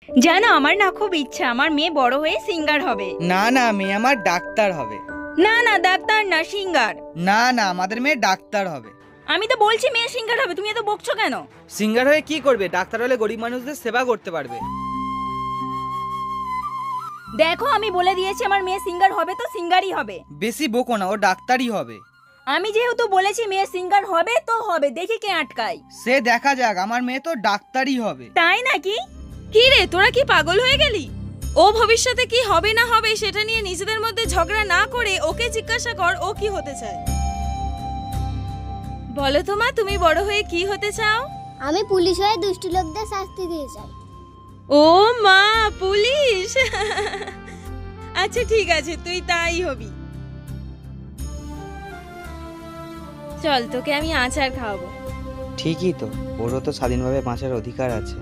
জানো, আমার না খুব ইচ্ছা আমার মেয়ে বড় হয়ে সিঙ্গার হবে। না না, মেয়ে আমার ডাক্তার হবে। না না, ডাক্তার না, সিঙ্গার। না না, আমাদের মেয়ে ডাক্তার হবে। আমি তো বলছি মেয়ে সিঙ্গার হবে, তুমি এত বকছো কেন? সিঙ্গার হয়ে কি করবে? ডাক্তার হলে গরিব মানুষদের সেবা করতে পারবে। দেখো, আমি বলে দিয়েছি আমার মেয়ে সিঙ্গার হবে তো সিঙ্গারই হবে। বেশি বকো না, ও ডাক্তারই হবে। আমি যেহেতু বলেছি মেয়ে সিঙ্গার হবে তো হবে, দেখি কে আটকায়। সে দেখা যাক, আমার মেয়ে তো ডাক্তারই হবে। তাই নাকি? কি রে, তোরা কি পাগল হয়ে গেলি? ও ভবিষ্যতে কি হবে না হবে সেটা নিয়ে নিজেদের মধ্যে ঝগড়া না করে ওকে জিজ্ঞাসা কর ও কি হতে চায়। বলো তো মা, তুমি বড় হয়ে কি হতে চাও? আমি পুলিশ হয়ে দুষ্টু লোকদের শাস্তি দিয়ে চাই। ও মা, পুলিশ! আচ্ছা ঠিক আছে, তুই তাই হবি। চল, তোকে আমি আচার খাওয়াবো। ঠিকই তো, ওরও তো স্বাধীনভাবে বাঁচার অধিকার আছে।